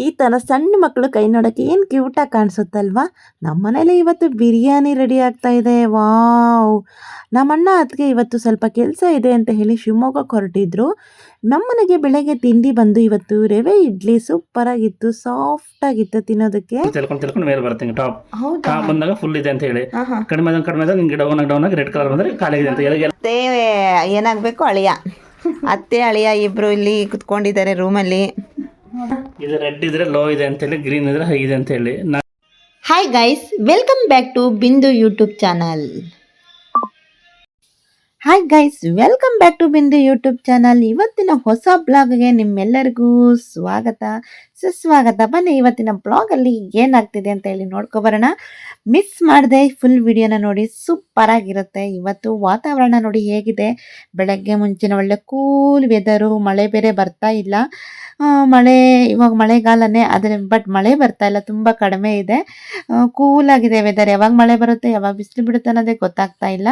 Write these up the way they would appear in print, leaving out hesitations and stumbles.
ಈ ಥರ ಸಣ್ಣ ಮಕ್ಕಳು ಕೈ ನೋಡೋಕ್ಕೆ ಏನು ಕ್ಯೂಟಾಗಿ ಕಾಣಿಸುತ್ತಲ್ವಾ. ನಮ್ಮನೇಲಿ ಇವತ್ತು ಬಿರಿಯಾನಿ ರೆಡಿ ಆಗ್ತಾ ಇದೆ. ವಾವ್! ನಮ್ಮಣ್ಣ ಅದಕ್ಕೆ ಇವತ್ತು ಸ್ವಲ್ಪ ಕೆಲಸ ಇದೆ ಅಂತ ಹೇಳಿ ಶಿವಮೊಗ್ಗಕ್ಕೆ ಹೊರಟಿದ್ರು. ನಮ್ಮನೆಗೆ ಬೆಳಗ್ಗೆ ತಿಂಡಿ ಬಂದು ಇವತ್ತು ರವೆ ಇಡ್ಲಿ ಸೂಪರಾಗಿತ್ತು, ಸಾಫ್ಟಾಗಿತ್ತು ತಿನ್ನೋದಕ್ಕೆ. ತಿಳ್ಕೊಂಡು ಮೇಲೆ ಬರ್ತೀನಿ ಟಾಪ್ ಹೌದಾ? ಬಂದಾಗ ಫುಲ್ ಇದೆ ಅಂತ ಹೇಳಿ ಕಡಿಮೆ ಹಿಂಗೆ ಡೌನ್ ಆಗಿ ರೆಡ್ ಕಲರ್ ಬಂದರೆ ಖಾಲಿ ಇದೆ ಅಂತ ಅತ್ತೆ ಏನಾಗಬೇಕು ಅಳಿಯ ಅತ್ತೆ ಅಳಿಯ ಇಬ್ಬರು ಇಲ್ಲಿ ಕುತ್ಕೊಂಡಿದ್ದಾರೆ ರೂಮಲ್ಲಿ. ಇದು ರೆಡ್ ಇದ್ರೆ ಲೋ ಇದೆ ಅಂತ ಹೇಳಿ, ಗ್ರೀನ್ ಇದ್ರೆ ಹೈ ಇದೆ ಅಂತ ಹೇಳಿ. Hi guys, welcome back to Bindu YouTube channel. Hi guys, welcome back to Bindu YouTube channel. ಇವತ್ತಿನ ಹೊಸ ಬ್ಲಾಗ್ಗೆ ನಿಮ್ಮೆಲ್ಲರಿಗೂ ಸ್ವಾಗತ ಸುಸ್ವಾಗತ. ಬನ್ನಿ ಇವತ್ತಿನ ಬ್ಲಾಗಲ್ಲಿ ಏನಾಗ್ತಿದೆ ಅಂತ ಹೇಳಿ ನೋಡ್ಕೊಬರೋಣ. ಮಿಸ್ ಮಾಡದೆ ಫುಲ್ ವಿಡಿಯೋನ ನೋಡಿ, ಸೂಪರ್ ಆಗಿರುತ್ತೆ. ಇವತ್ತು ವಾತಾವರಣ ನೋಡಿ ಹೇಗಿದೆ. ಬೆಳಗ್ಗೆ ಮುಂಚಿನ ಒಳ್ಳೆ ಕೂಲ್ ವೆದರು, ಮಳೆ ಬೇರೆ ಬರ್ತಾ ಇಲ್ಲ. ಮಳೆ ಇವಾಗ ಮಳೆಗಾಲನೇ ಆದರೆ ಬಟ್ ಮಳೆ ಬರ್ತಾ ಇಲ್ಲ, ತುಂಬ ಕಡಿಮೆ ಇದೆ. ಕೂಲಾಗಿದೆ ವೆದರ್. ಯಾವಾಗ ಮಳೆ ಬರುತ್ತೆ ಯಾವಾಗ ಬಿಸಿಲು ಬಿಡುತ್ತೆ ಅನ್ನೋದೇ ಗೊತ್ತಾಗ್ತಾ ಇಲ್ಲ.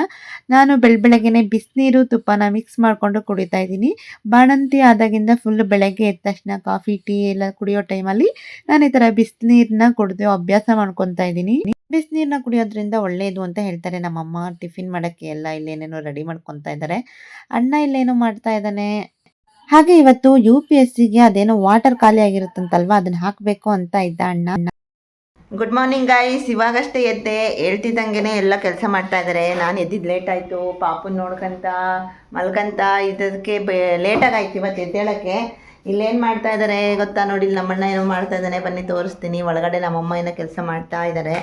ನಾನು ಬೆಳಗ್ಗೆನೆ ಬಿಸಿನೀರು ತುಪ್ಪನ ಮಿಕ್ಸ್ ಮಾಡಿಕೊಂಡು ಕುಡಿತಾ ಇದ್ದೀನಿ. ಬಾಣಂತಿ ಆದಾಗಿಂದ ಫುಲ್ ಬೆಳಗ್ಗೆ ಎದ್ದ ತಕ್ಷಣ ಕಾಫಿ ಟೀ ಎಲ್ಲ ಕುಡಿಯೋ ಟೈಮಲ್ಲಿ ನಾನು ಈ ಥರ ಬಿಸಿನೀರನ್ನ ಕುಡಿದು ಅಭ್ಯಾಸ ಮಾಡ್ಕೊತಾ ಇದ್ದೀನಿ. ಬಿಸಿನೀರನ್ನ ಕುಡಿಯೋದ್ರಿಂದ ಒಳ್ಳೆಯದು ಅಂತ ಹೇಳ್ತಾರೆ ನಮ್ಮಮ್ಮ. ಟಿಫಿನ್ ಮಾಡೋಕ್ಕೆ ಎಲ್ಲ ಇಲ್ಲೇನೇನೋ ರೆಡಿ ಮಾಡ್ಕೊತಾ ಇದ್ದಾರೆ. ಅಣ್ಣ ಇಲ್ಲೇನೋ ಮಾಡ್ತಾ ಇದ್ದಾನೆ. ಹಾಗೆ ಇವತ್ತು UPSCಗೆ ಅದೇನೋ ವಾಟರ್ ಖಾಲಿ ಆಗಿರುತ್ತಂತಲ್ವಾ, ಅದನ್ನ ಹಾಕಬೇಕು ಅಂತ ಇದ್ದ ಅಣ್ಣ. ಗುಡ್ ಮಾರ್ನಿಂಗ್ ಗೈಸ್, ಇವಾಗಷ್ಟೇ ಎದ್ದೆ. ಹೇಳ್ತಿದ್ದಂಗೆ ಎಲ್ಲ ಕೆಲಸ ಮಾಡ್ತಾ ಇದ್ದಾರೆ. ನಾನು ಎದ್ದಿದ್ದು ಲೇಟ್ ಆಯಿತು. ಪಾಪನ ನೋಡ್ಕೊಂತ ಮಲ್ಕಂತ ಇದಕ್ಕೆ ಲೇಟಾಗಿ ಆಯ್ತು ಇವತ್ತು ಎದ್ದೇಳಕ್ಕೆ. ಇಲ್ಲೇನು ಮಾಡ್ತಾ ಇದ್ದಾರೆ ಗೊತ್ತಾ ನೋಡಿ, ನಮ್ಮಣ್ಣ ಏನೋ ಮಾಡ್ತಾ ಇದ್ದಾನೆ, ಬನ್ನಿ ತೋರಿಸ್ತೀನಿ. ಒಳಗಡೆ ನಮ್ಮಮ್ಮ ಏನೋ ಕೆಲಸ ಮಾಡ್ತಾ ಇದ್ದಾರೆ,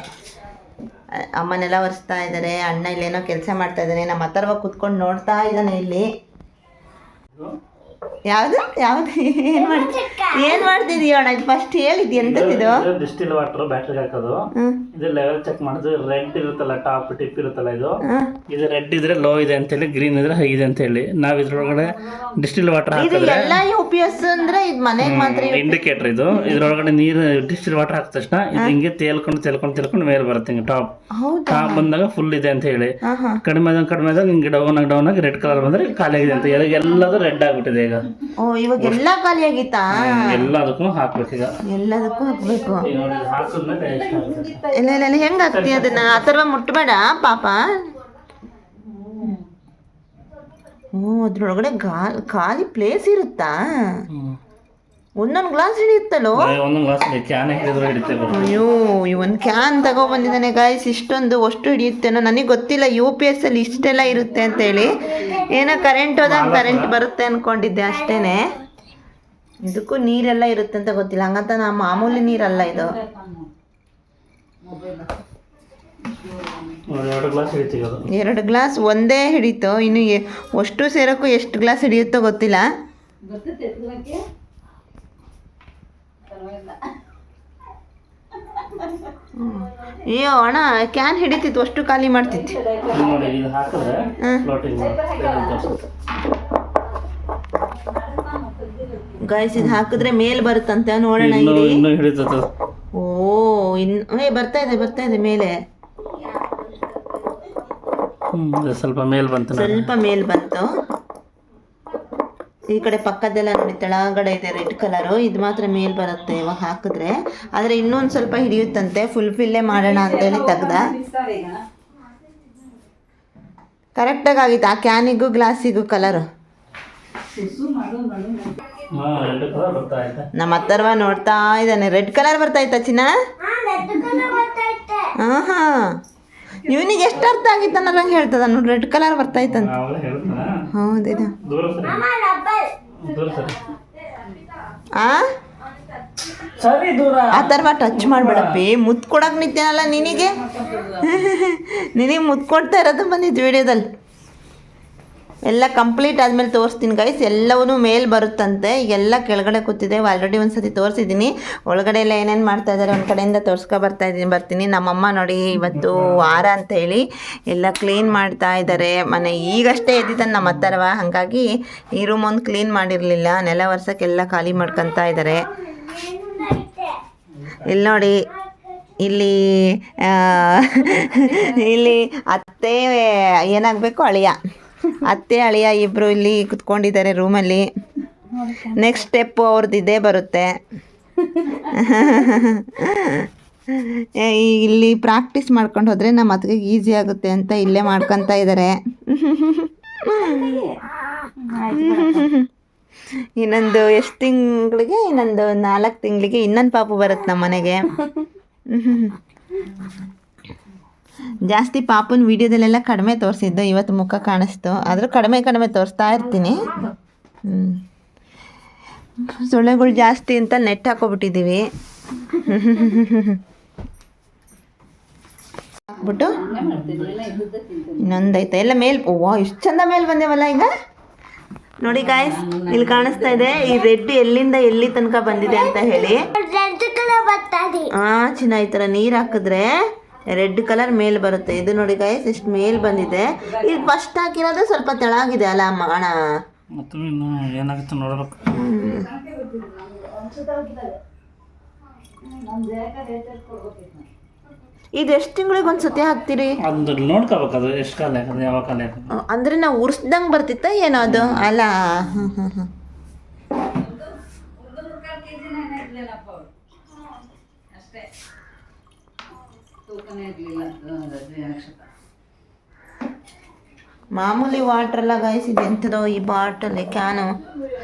ಅಮ್ಮನೆಲ್ಲ ಒರೆಸ್ತಾ ಇದ್ದಾರೆ. ಅಣ್ಣ ಇಲ್ಲೇನೋ ಕೆಲಸ ಮಾಡ್ತಾ ಇದ್ದಾನೆ. ನಮ್ಮ ಹತ್ರವಾಗ ಕೂತ್ಕೊಂಡು ನೋಡ್ತಾ ಇದ್ದಾನೆ ಇಲ್ಲಿ. ಯಾವುದು ಏನು ಮಾಡ್ತಿದೀಯ ಅಣ್ಣ? ಇದು ಫಸ್ಟ್ ಹೇಳಿದ್ದಿ ಎಂತದಿದು? ಡಿಸ್ಟಿಲ್ ವಾಟರ್ ಬ್ಯಾಟ್ರಿಗೆ ಹಾಕೋದು. ಇದು ಲೆವೆಲ್ ಚೆಕ್ ಮಾಡೋದು. ರೆಡ್ ಇರುತ್ತಲ್ಲ, ಟಾಪ್ ಟಿಪ್ ಇರುತ್ತಲ್ಲ, ಇದು ರೆಡ್ ಇದ್ರೆ ಲೋ ಇದೆ ಅಂತ ಹೇಳಿ, ಗ್ರೀನ್ ಇದ್ರೆ ಹೈ ಇದೆ ಅಂತ ಹೇಳಿ. ನಾವು ಇದ್ರೊಳಗಡೆ ಡಿಸ್ಟಿಲ್ ವಾಟರ್ ಹಾಕಿದ್ರೆ ಎಲ್ಲ UPS ಅಂದ್ರೆ ಇದು ಮನೆಗೆ ಮಾತ್ರ ಇಂಡಿಕೇಟರ್. ಇದು ಇದ್ರೊಳಗಡೆ ನೀರು ಡಿಸ್ಟಿಲ್ ವಾಟರ್ ಹಾಕಿದ ತಕ್ಷಣ ಇದು ಹಿಂಗೆ ತೇಲ್ಕೊಂಡು ಮೇಲೆ ಬರುತ್ತೆ ಹಿಂಗೆ ಟಾಪ್ ಬಂದಾಗ ಫುಲ್ ಇದೆ ಅಂತ ಹೇಳಿ. ಕಡಿಮೆ ಹಿಂಗೆ ಡೌನ್ ಆಗಿ ರೆಡ್ ಕಲರ್ ಬಂದ್ರೆ ಖಾಲಿ ಆಗಿದೆ ಅಂತ ಹೇಳಿ. ಎಲ್ಲದೂ ರೆಡ್ ಆಗ್ಬಿಟ್ಟಿದೆ ಈಗ. ಇವಾಗ ಎಲ್ಲ ಖಾಲಿ ಆಗಿತ್ತಾ? ಎಲ್ಲದಕ್ಕೂ ಹಾಕ್ಬೇಕು ಈಗ. ಎಲ್ಲದಕ್ಕೂ ಹಾಕ್ಬೇಕು. ಹಾಕಿದ್ಮೇಲೆ ಎಲ್ಲ ಹೆಂಗ್ ಹಾಕ್ತಿ ಅದನ್ನ? ಅಥರ್ವ ಮುಟ್ಬೇಡ ಪಾಪ. ಅದ್ರೊಳಗಡೆ ಖಾಲಿ ಪ್ಲೇಸ್ ಇರುತ್ತಾ? ಒಂದೊಂದು ಗ್ಲಾಸ್ ಹಿಡಿಯುತ್ತಲ್ಲೋ? ಅಯ್ಯೋ, ಒಂದು ಕ್ಯಾನ್ ತಗೊಬಂದಿದ್ದಾನೆ ಗಾಯ್ಸ್. ಇಷ್ಟೊಂದು ಅಷ್ಟು ಹಿಡಿಯುತ್ತೇನೋ ನನಗೆ ಗೊತ್ತಿಲ್ಲ. UPS ಅಲ್ಲಿ ಇಷ್ಟೆಲ್ಲ ಇರುತ್ತೆ ಅಂತೇಳಿ. ಏನೋ ಕರೆಂಟ್ ಹೋದಾಗ ಕರೆಂಟ್ ಬರುತ್ತೆ ಅಂದ್ಕೊಂಡಿದ್ದೆ ಅಷ್ಟೇನೆ. ಇದಕ್ಕೂ ನೀರೆಲ್ಲ ಇರುತ್ತೆ ಅಂತ ಗೊತ್ತಿಲ್ಲ. ಹಂಗಂತ ಮಾಮೂಲಿ ನೀರಲ್ಲ ಇದು. 2 ಗ್ಲಾಸ್ ಒಂದೇ ಹಿಡಿತು. ಇನ್ನು ಅಷ್ಟು ಸೇರೋಕ್ಕೂ ಎಷ್ಟು ಗ್ಲಾಸ್ ಹಿಡಿಯುತ್ತೋ ಗೊತ್ತಿಲ್ಲ. ಅಯ್ಯೋ ಅಣ್ಣ, ಕ್ಯಾನ್ ಹಿಡಿತಿತ್ತು, ಅಷ್ಟು ಖಾಲಿ ಮಾಡ್ತಿತ್ತು. ಗಾಯ್ಸ್, ಇದು ಹಾಕಿದ್ರೆ ಮೇಲ್ ಬರುತ್ತಂತೆ, ನೋಡೋಣ. ಓ, ಬರ್ತಾ ಇದೆ ಮೇಲೆ. ಸ್ವಲ್ಪ ಮೇಲ್ ಬಂತು. ಈ ಕಡೆ ಪಕ್ಕದೆಲ್ಲ ನೋಡಿ ತೆಳಗಡೆ ಇದೆ ರೆಡ್ ಕಲರು. ಇದು ಮಾತ್ರ ಮೇಲ್ ಬರುತ್ತೆ ಇವಾಗ ಹಾಕಿದ್ರೆ. ಆದರೆ ಇನ್ನೊಂದು ಸ್ವಲ್ಪ ಹಿಡಿಯುತ್ತಂತೆ. ಫಿಲ್ಲೇ ಮಾಡೋಣ ಅಂತೇಳಿ ತೆಗ್ದ. ಕರೆಕ್ಟಾಗಿ ಆಗಿತ್ತು. ಆ ಕ್ಯಾನಿಗೂ ಗ್ಲಾಸಿಗೂ ಕಲರು. ನಮ್ಮ ಹತ್ತರ್ವ ನೋಡ್ತಾ ಇದ್ದಾನೆ. ರೆಡ್ ಕಲರ್ ಬರ್ತಾಯ್ತಾ ಚಿನ್ನ? ಹಾಂ, ಇವನಿಗೆ ಎಷ್ಟು ಅರ್ಥ ಆಗಿತ್ತು ಅನ್ನೋದಂಗೆ ಹೇಳ್ತದ ನೋಡಿ. ರೆಡ್ ಕಲರ್ ಬರ್ತಾಯ್ತಂತ. ಹೌದಿದು. ಆ ಥರ ಟಚ್ ಮಾಡಬೇಡಪ್ಪಿ. ಮುತ್ತು ಕೊಡಕ್ಕೆ ನಿಂತೇನಲ್ಲ ನಿನಗೆ ಮುತ್ತು ಕೊಡ್ತಾ ಇರೋದು ಬಂದಿದ್ದು ವಿಡಿಯೋದಲ್ಲಿ. ಎಲ್ಲ ಕಂಪ್ಲೀಟ್ ಆದಮೇಲೆ ತೋರಿಸ್ತೀನಿ ಗೈಸ್. ಎಲ್ಲವೂ ಮೇಲೆ ಬರುತ್ತಂತೆ. ಈಗೆಲ್ಲ ಕೆಳಗಡೆ ಕೂತಿದೆ. ಆಲ್ರೆಡಿ ಒಂದು ಸತಿ ತೋರಿಸಿದ್ದೀನಿ. ಒಳಗಡೆ ಎಲ್ಲ ಏನೇನು ಮಾಡ್ತಾ ಇದ್ದಾರೆ ಒಂದು ಕಡೆಯಿಂದ ಬರ್ತೀನಿ. ನಮ್ಮಮ್ಮ ನೋಡಿ ಇವತ್ತು ವಾರ ಅಂತ ಹೇಳಿ ಎಲ್ಲ ಕ್ಲೀನ್ ಮಾಡ್ತಾ ಇದ್ದಾರೆ. ಮನೆ ಈಗಷ್ಟೇ ಎದ್ದಿದ್ದಾನೆ ನಮ್ಮ ಹತ್ತರವ. ಹಾಗಾಗಿ ಈ ರೂಮ್ ಒಂದು ಕ್ಲೀನ್ ಮಾಡಿರಲಿಲ್ಲ. ನೆಲ ವರ್ಷಕ್ಕೆಲ್ಲ ಖಾಲಿ ಮಾಡ್ಕೊತಾ ಇದ್ದಾರೆ. ಇಲ್ಲಿ ನೋಡಿ, ಇಲ್ಲಿ ಅತ್ತೆ ಏನಾಗಬೇಕು ಅಳಿಯ ಅತ್ತೆ ಅಳಿಯ ಇಬ್ಬರು ಇಲ್ಲಿ ಕುತ್ಕೊಂಡಿದ್ದಾರೆ ರೂಮಲ್ಲಿ. ನೆಕ್ಸ್ಟ್ ಸ್ಟೆಪ್ಪು ಅವ್ರದ್ದು ಇದೇ ಬರುತ್ತೆ. ಇಲ್ಲಿ ಪ್ರಾಕ್ಟೀಸ್ ಮಾಡ್ಕೊಂಡು ಹೋದರೆ ನಮ್ಮ ಅತ್ತಿಗೆ ಈಸಿ ಆಗುತ್ತೆ ಅಂತ ಇಲ್ಲೇ ಮಾಡ್ಕೊತಾ ಇದ್ದಾರೆ. ಇನ್ನೊಂದು ಎಷ್ಟು ತಿಂಗಳಿಗೆ, ಇನ್ನೊಂದು 4 ತಿಂಗಳಿಗೆ ಇನ್ನೊಂದು ಪಾಪು ಬರುತ್ತೆ ನಮ್ಮ ಮನೆಗೆ. ಜಾಸ್ತಿ ಪಾಪನ ವಿಡಿಯೋದಲ್ಲೆಲ್ಲ ಕಡಿಮೆ ತೋರಿಸಿದ್ದು, ಇವತ್ತು ಮುಖ ಕಾಣಿಸ್ತು, ಆದರೂ ಕಡಿಮೆ ತೋರಿಸ್ತಾ ಇರ್ತೀನಿ. ಸೊಳ್ಳೆಗಳು ಜಾಸ್ತಿ ಅಂತ ನೆಟ್ ಹಾಕೋಬಿಟ್ಟಿದ್ದೀವಿ. ಹಾಕ್ಬಿಟ್ಟು ಇನ್ನೊಂದೈತೆ ಎಲ್ಲ ಮೇಲೆ. ಓ ಇಷ್ಟು ಚಂದ ಮೇಲೆ ಬಂದೇವಲ್ಲ ಈಗ. ನೋಡಿ ಗಾಯ್ಸ್, ಇಲ್ಲಿ ಕಾಣಿಸ್ತಾ ಇದೆ ಈ ರೆಡ್ ಎಲ್ಲಿಂದ ಎಲ್ಲಿ ತನಕ ಬಂದಿದೆ ಅಂತ ಹೇಳಿ. ಚಿನ್ನ ಈ ಥರ ನೀರು ಹಾಕಿದ್ರೆ ರೆಡ್ ಕಲರ್ ಮೇಲ್ ಬರುತ್ತೆ. ಇದು ನೋಡಿ ಗಾಯ್ಸ್ ಎಷ್ಟು ಮೇಲ್ ಬಂದಿದೆ. ಇದು ಫಸ್ಟ್ ಹಾಕಿರೋದು ಸ್ವಲ್ಪ ತೆಳಾಗಿದೆ ಅಲ್ಲ ಅಣ್ಣ. ಏನಾಗುತ್ತೆ ನೋಡ್ಬೇಕು. ಇದು ಎಷ್ಟು ತಿಂಗಳಿಗೆ ಒಂದ್ಸತಿ ಹಾಕ್ತೀರಿ? ಅದು ನೋಡ್ಕೋಬೇಕು, ಅದು ಎಷ್ಟು ಕಾಲ ಯಾಕಂದ್ರೆ ಯಾವ ಕಾಲ ಅಂದ್ರೆ ನಾವು ಉರ್ಸ್ದಂಗೆ ಬರ್ತಿತ್ತ ಏನೋ ಅದು ಅಲ್ಲ. ಮಾಮೂಲಿ ವಾಟರ್ ಎಲ್ಲ ಗಾಯಿಸಿದೆ ಎಂಥದೋ ಈ ಬಾಟಲ್ ಕ್ಯಾನು.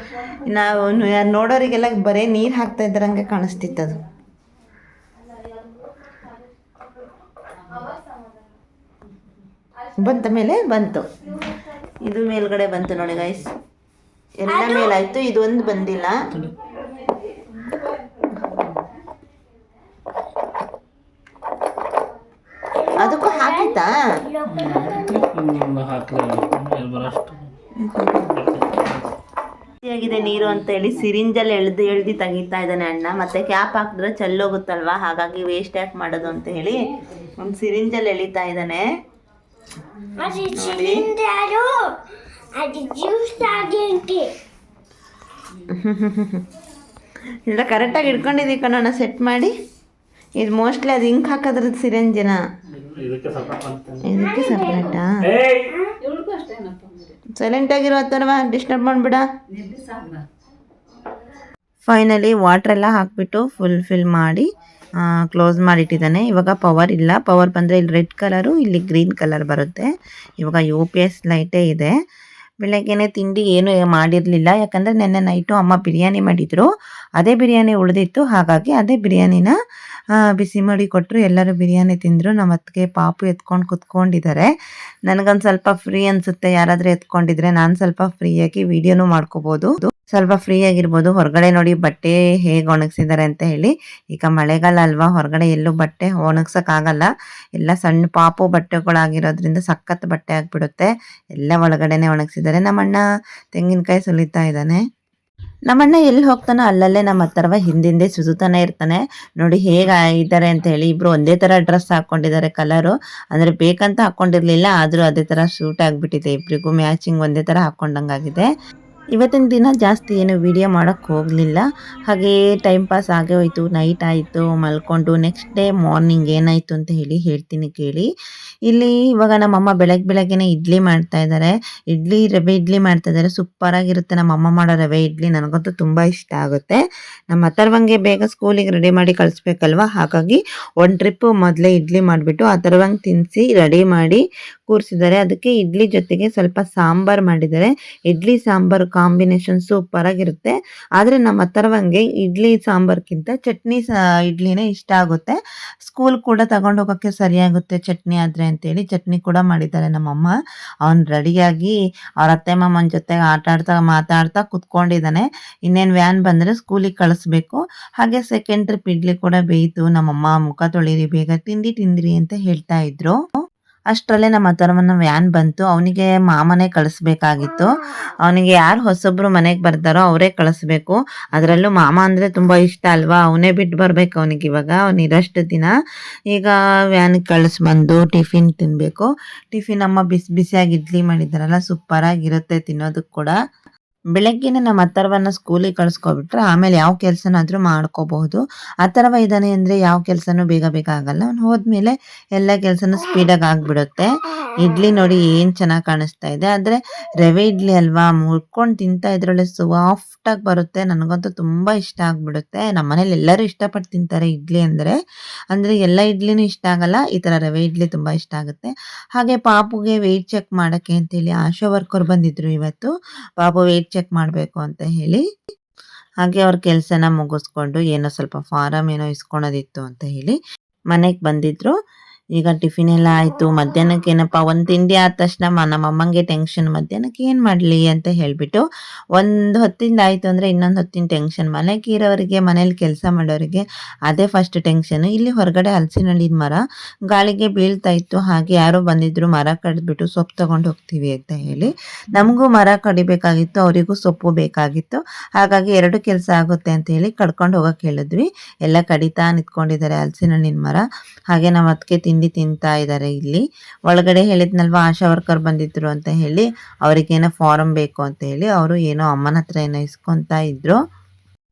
ನಾವು ನೋಡೋರಿಗೆಲ್ಲ ಬರೀ ನೀರು ಹಾಕ್ತಾ ಇದ್ರಂಗೆ ಕಾಣಿಸ್ತಿತ್ತದು. ಬಂತ ಮೇಲೆ ಬಂತು, ಇದು ಮೇಲ್ಗಡೆ ಬಂತು ನೋಡಿ ಗೈಸ್. ಎಲ್ಲ ಮೇಲಾಯ್ತು, ಇದು ಒಂದು ಬಂದಿಲ್ಲ. ಅದಕ್ಕೂ ಹಾಕಿತ್ತಾ? ಆಗಿದೆ ನೀರು ಅಂತ ಹೇಳಿ ಸಿರಿಂಜಲ್ಲಿ ಎಳ್ದು ತೆಗಿತಾ ಇದ್ದಾನೆ ಅಣ್ಣ. ಮತ್ತೆ ಕ್ಯಾಪ್ ಹಾಕಿದ್ರೆ ಚೆಲ್ಲೋಗುತ್ತಲ್ವಾ, ಹಾಗಾಗಿ ವೇಸ್ಟ್ ಯಾಕೆ ಮಾಡೋದು ಅಂತ ಹೇಳಿ ಒಂದು ಸಿರಿಂಜಲ್ಲಿ ಎಳಿತಾ ಇದ್ದಾನೆ. ಇಲ್ಲ ಕರೆಕ್ಟಾಗಿ ಇಟ್ಕೊಂಡಿದ್ದೀವಿ ಕಣೋಣ, ಸೆಟ್ ಮಾಡಿ. ಇದು ಮೋಸ್ಟ್ಲಿ ಅದು ಹಿಂಗೆ ಹಾಕೋದ್ರದ್ದು ಸಿರಿಂಜಿನ, ಇದಕ್ಕೆ ಸಪ್ರೇಟಾ? ಸೈಲೆಂಟ್ ಆಗಿರುವತ್ತಲ್ವ, ಡಿಸ್ಟರ್ಬ್ ಮಾಡಿಬಿಡ. ಫೈನಲಿ ವಾಟ್ರ್ ಎಲ್ಲ ಹಾಕಿಬಿಟ್ಟು ಫಿಲ್ ಮಾಡಿ ಕ್ಲೋಸ್ ಮಾಡಿಟ್ಟಿದ್ದಾನೆ. ಇವಾಗ ಪವರ್ ಇಲ್ಲ, ಪವರ್ ಬಂದರೆ ಇಲ್ಲಿ ರೆಡ್ ಕಲರು, ಇಲ್ಲಿ ಗ್ರೀನ್ ಕಲರ್ ಬರುತ್ತೆ. ಇವಾಗ UPS ಲೈಟೇ ಇದೆ. ಬೆಳಗ್ಗೆನೇ ತಿಂಡಿ ಏನೂ ಮಾಡಿರಲಿಲ್ಲ, ಯಾಕಂದರೆ ನೆನ್ನೆ ನೈಟು ಅಮ್ಮ ಬಿರಿಯಾನಿ ಮಾಡಿದರು. ಅದೇ ಬಿರಿಯಾನಿ ಉಳಿದಿತ್ತು, ಹಾಗಾಗಿ ಅದೇ ಬಿರಿಯಾನಿನ ಬಿಸಿ ಮಾಡಿ ಕೊಟ್ಟರು. ಎಲ್ಲರೂ ಬಿರಿಯಾನಿ ತಿಂದರು. ನಮ್ಮ ಅತ್ತಿಗೆ ಪಾಪು ಎತ್ಕೊಂಡು ಕುತ್ಕೊಂಡಿದ್ದಾರೆ. ನನಗೊಂದು ಸ್ವಲ್ಪ ಫ್ರೀ ಅನಿಸುತ್ತೆ, ಯಾರಾದರೂ ಎತ್ಕೊಂಡಿದ್ರೆ ನಾನು ಸ್ವಲ್ಪ ಫ್ರೀಯಾಗಿ ವೀಡಿಯೋನೂ ಮಾಡ್ಕೋಬೋದು, ಸ್ವಲ್ಪ ಫ್ರೀ ಆಗಿರ್ಬೋದು. ಹೊರಗಡೆ ನೋಡಿ ಬಟ್ಟೆ ಹೇಗೆ ಒಣಗಿಸಿದ್ದಾರೆ ಅಂತ ಹೇಳಿ. ಈಗ ಮಳೆಗಾಲ ಅಲ್ವಾ, ಹೊರಗಡೆ ಎಲ್ಲೂ ಬಟ್ಟೆ ಒಣಗ್ಸೋಕ್ಕಾಗಲ್ಲ. ಎಲ್ಲ ಸಣ್ಣ ಪಾಪು ಬಟ್ಟೆಗಳಾಗಿರೋದ್ರಿಂದ ಸಖತ್ ಬಟ್ಟೆ ಆಗಿಬಿಡುತ್ತೆ. ಎಲ್ಲ ಒಳಗಡೆನೆ ಒಣಗಿಸಿದ್ದಾರೆ. ನಮ್ಮಣ್ಣ ತೆಂಗಿನಕಾಯಿ ಸುಲಿತಾ ಇದ್ದಾನೆ. ನಮ್ಮಣ್ಣ ಎಲ್ಲಿ ಹೋಗ್ತಾನೋ ಅಲ್ಲಲ್ಲೇ ನಮ್ಮ ಹತ್ರವ ಹಿಂದಿಂದೆ ಸುತ್ತಾನೆ ಇರ್ತಾನೆ. ನೋಡಿ ಹೇಗೆ ಇದ್ದಾರೆ ಅಂತ ಹೇಳಿ. ಇಬ್ರು ಒಂದೇ ಥರ ಡ್ರೆಸ್ ಹಾಕ್ಕೊಂಡಿದ್ದಾರೆ, ಕಲರು ಅಂದರೆ ಬೇಕಂತ ಹಾಕ್ಕೊಂಡಿರ್ಲಿಲ್ಲ, ಆದರೂ ಅದೇ ಥರ ಸೂಟ್ ಆಗಿಬಿಟ್ಟಿದೆ. ಇಬ್ಬರಿಗೂ ಮ್ಯಾಚಿಂಗ್ ಒಂದೇ ಥರ ಹಾಕ್ಕೊಂಡಂಗಾಗಿದೆ. ಇವತ್ತಿನ ದಿನ ಜಾಸ್ತಿ ಏನು ವಿಡಿಯೋ ಮಾಡೋಕ್ಕೆ ಹೋಗಲಿಲ್ಲ, ಹಾಗೇ ಟೈಮ್ ಪಾಸ್ ಆಗೇ ಹೋಯಿತು. ನೈಟ್ ಆಯಿತು, ಮಲ್ಕೊಂಡು ನೆಕ್ಸ್ಟ್ ಡೇ ಮಾರ್ನಿಂಗ್ ಏನಾಯಿತು ಅಂತ ಹೇಳಿ ಹೇಳ್ತೀನಿ ಕೇಳಿ. ಇಲ್ಲಿ ಇವಾಗ ನಮ್ಮಮ್ಮ ಬೆಳಗ್ಗೆನೇ ಇಡ್ಲಿ ಮಾಡ್ತಾ ಇದ್ದಾರೆ. ರವೆ ಇಡ್ಲಿ ಮಾಡ್ತಾ ಇದ್ದಾರೆ. ಸೂಪರಾಗಿರುತ್ತೆ ನಮ್ಮಮ್ಮ ಮಾಡೋ ರವೆ ಇಡ್ಲಿ, ನನಗಂತೂ ತುಂಬ ಇಷ್ಟ ಆಗುತ್ತೆ. ನಮ್ಮ ಅಥರ್ವಂಗೆ ಬೇಗ ಸ್ಕೂಲಿಗೆ ರೆಡಿ ಮಾಡಿ ಕಳಿಸ್ಬೇಕಲ್ವ, ಹಾಗಾಗಿ ಒಂದು ಟ್ರಿಪ್ಪು ಮೊದಲೇ ಇಡ್ಲಿ ಮಾಡಿಬಿಟ್ಟು ಅಥರ್ವಂಗೆ ತಿನ್ನಿಸಿ ರೆಡಿ ಮಾಡಿ ಕೂರಿಸಿದ್ದಾರೆ. ಅದಕ್ಕೆ ಇಡ್ಲಿ ಜೊತೆಗೆ ಸ್ವಲ್ಪ ಸಾಂಬಾರು ಮಾಡಿದ್ದಾರೆ. ಇಡ್ಲಿ ಸಾಂಬಾರು ಕಾಂಬಿನೇಷನ್ ಸೂಪರ್ ಆಗಿರುತ್ತೆ. ಆದರೆ ನಮ್ಮ ಅಥರ್ವಂಗೆ ಇಡ್ಲಿ ಸಾಂಬಾರ್ಗಿಂತ ಚಟ್ನಿ ಇಡ್ಲಿನೇ ಇಷ್ಟ ಆಗುತ್ತೆ. ಸ್ಕೂಲ್ ಕೂಡ ತಗೊಂಡು ಹೋಗೋಕ್ಕೆ ಸರಿಯಾಗುತ್ತೆ ಚಟ್ನಿ ಆದರೆ ಅಂತೇಳಿ ಚಟ್ನಿ ಕೂಡ ಮಾಡಿದ್ದಾರೆ ನಮ್ಮಮ್ಮ. ಅವನು ರೆಡಿಯಾಗಿ ಅವ್ರ ಅತ್ತೆ ಮಾಮನ ಜೊತೆ ಮಾತಾಡ್ತಾ ಕುತ್ಕೊಂಡಿದ್ದಾನೆ. ಇನ್ನೇನು ವ್ಯಾನ್ ಬಂದರೆ ಸ್ಕೂಲಿಗೆ ಕಳಿಸ್ಬೇಕು. ಹಾಗೆ ಸೆಕೆಂಡ್ ಟ್ರಿಪ್ ಇಡ್ಲಿ ಕೂಡ ಬೇಯಿತು. ನಮ್ಮಮ್ಮ ಮುಖ ತೊಳಿರಿ ಬೇಗ ತಿಂದ್ರಿ ಅಂತ ಹೇಳ್ತಾ ಇದ್ರು. ಅಷ್ಟರಲ್ಲೇ ನಮ್ಮ ಅಥರ್ವನ ವ್ಯಾನ್ ಬಂತು. ಅವನಿಗೆ ಮಾಮನೇ ಕಳಿಸ್ಬೇಕಾಗಿತ್ತು. ಅವನಿಗೆ ಯಾರು ಹೊಸೊಬ್ರು ಮನೆಗೆ ಬರ್ತಾರೋ ಅವರೇ ಕಳಿಸ್ಬೇಕು. ಅದರಲ್ಲೂ ಮಾಮ ಅಂದರೆ ತುಂಬ ಇಷ್ಟ ಅಲ್ವಾ, ಅವನೇ ಬಿಟ್ಟು ಬರ್ಬೇಕು ಅವನಿಗೆ. ಇವಾಗ ಅವನಿರಷ್ಟು ದಿನ ಈಗ ವ್ಯಾನಿಗೆ ಕಳಿಸ್ಬಂದು ಟಿಫಿನ್ ತಿನ್ನಬೇಕು. ಟಿಫಿನ್ ಅಮ್ಮ ಬಿಸಿಯಾಗಿ ಇಡ್ಲಿ ಮಾಡಿದ್ದಾರಲ್ಲ, ಸೂಪರಾಗಿರುತ್ತೆ ತಿನ್ನೋದಕ್ಕೆ ಕೂಡ. ಬೆಳಗ್ಗೆನೆ ನಮ್ಮ ಅಥರ್ವನ ಸ್ಕೂಲಿಗೆ ಕಳಿಸ್ಕೊಬಿಟ್ರೆ ಆಮೇಲೆ ಯಾವ ಕೆಲಸನಾದ್ರೂ ಮಾಡ್ಕೋಬಹುದು. ಅಥರ್ವ ಇದ್ದಾನೆ ಅಂದ್ರೆ ಯಾವ ಕೆಲಸನೂ ಬೇಗ ಬೇಗ ಆಗಲ್ಲ. ಅವ್ನು ಹೋದ್ಮೇಲೆ ಎಲ್ಲ ಕೆಲಸನೂ ಸ್ಪೀಡಾಗಿ ಆಗ್ಬಿಡುತ್ತೆ. ಇಡ್ಲಿ ನೋಡಿ ಏನ್ ಚೆನ್ನಾಗಿ ಕಾಣಿಸ್ತಾ ಇದೆ. ಆದ್ರೆ ರವೆ ಇಡ್ಲಿ ಅಲ್ವಾ, ಮುರ್ಕೊಂಡು ತಿಂತಾ ಇದ್ರೊಳ್ಳೆ ಸಾಫ್ಟ್ ಆಗಿ ಬರುತ್ತೆ. ನನಗಂತೂ ತುಂಬಾ ಇಷ್ಟ ಆಗ್ಬಿಡುತ್ತೆ. ನಮ್ಮ ಮನೇಲಿ ಎಲ್ಲರೂ ಇಷ್ಟಪಟ್ಟು ತಿಂತಾರೆ ಇಡ್ಲಿ ಅಂದ್ರೆ. ಅಂದ್ರೆ ಎಲ್ಲ ಇಡ್ಲಿನೂ ಇಷ್ಟ ಆಗಲ್ಲ, ಈ ತರ ರವೆ ಇಡ್ಲಿ ತುಂಬಾ ಇಷ್ಟ ಆಗುತ್ತೆ. ಹಾಗೆ ಪಾಪುಗೆ ವೆಯ್ಟ್ ಚೆಕ್ ಮಾಡಕ್ಕೆ ಅಂತೇಳಿ ಆಶಾ ವರ್ಕರ್ ಬಂದಿದ್ರು ಇವತ್ತು. ಪಾಪು ವೆಯ್ಟ್ ಚೆಕ್ ಮಾಡಬೇಕು ಅಂತ ಹೇಳಿ. ಹಾಗೆ ಅವ್ರ ಕೆಲಸನ ಮುಗಿಸ್ಕೊಂಡು ಏನೋ ಸ್ವಲ್ಪ ಫಾರಂ ಏನೋ ಇಸ್ಕೊಳೋದಿತ್ತು ಅಂತ ಹೇಳಿ ಮನೆಗೆ ಬಂದಿದ್ರು. ಈಗ ಟಿಫಿನ್ ಎಲ್ಲ ಆಯ್ತು. ಮಧ್ಯಾಹ್ನಕ್ಕೆ ಏನಪ್ಪ ಒಂದು ತಿಂಡಿ ಆದ ತಕ್ಷಣ ನಮ್ಮ ಅಮ್ಮಂಗೆ ಟೆನ್ಷನ್, ಮಧ್ಯಾಹ್ನಕ್ಕೆ ಏನು ಮಾಡಲಿ ಅಂತ ಹೇಳಿಬಿಟ್ಟು ಒಂದು ಹೊತ್ತಿಂದ ಆಯಿತು ಅಂದರೆ ಇನ್ನೊಂದು ಹೊತ್ತಿನ ಟೆನ್ಷನ್. ಮನೆಗೆ ಇರೋರಿಗೆ, ಮನೇಲಿ ಕೆಲಸ ಮಾಡೋರಿಗೆ ಅದೇ ಫಸ್ಟ್ ಟೆನ್ಷನ್. ಇಲ್ಲಿ ಹೊರಗಡೆ ಹಲಸಿನ ಹಣ್ಣಿನ ಮರ ಗಾಳಿಗೆ ಬೀಳ್ತಾ ಇತ್ತು. ಹಾಗೆ ಯಾರೋ ಬಂದಿದ್ರು, ಮರ ಕಡಿದ್ಬಿಟ್ಟು ಸೊಪ್ಪು ತಗೊಂಡು ಹೋಗ್ತೀವಿ ಅಂತ ಹೇಳಿ. ನಮಗೂ ಮರ ಕಡಿಬೇಕಾಗಿತ್ತು, ಅವರಿಗೂ ಸೊಪ್ಪು ಬೇಕಾಗಿತ್ತು. ಹಾಗಾಗಿ ಎರಡು ಕೆಲಸ ಆಗುತ್ತೆ ಅಂತ ಹೇಳಿ ಕಡ್ಕೊಂಡು ಹೋಗಕ್ಕೆ ಹೇಳಿದ್ವಿ. ಎಲ್ಲ ಕಡಿತಾ ನಿಂತ್ಕೊಂಡಿದ್ದಾರೆ ಹಲಸಿನ ಹಣ್ಣಿನ ಮರ. ಹಾಗೆ ನಮ್ಮ ಅತ್ತಿಗೆ ತಿಂಡಿ ತಿಂತಾ ಇದ್ದಾರೆ. ಇಲ್ಲಿ ಒಳಗಡೆ ಹೇಳಿದ್ನಲ್ವಾ ಆಶಾ ವರ್ಕರ್ ಬಂದಿದ್ರು ಅಂತ ಹೇಳಿ, ಅವ್ರಿಗೇನೋ ಫಾರಂ ಬೇಕು ಅಂತ ಹೇಳಿ ಅವರು ಏನೋ ಅಮ್ಮನ ಹತ್ರ ಏನೋ ಇಸ್ಕೊಂತಾ ಇದ್ರು.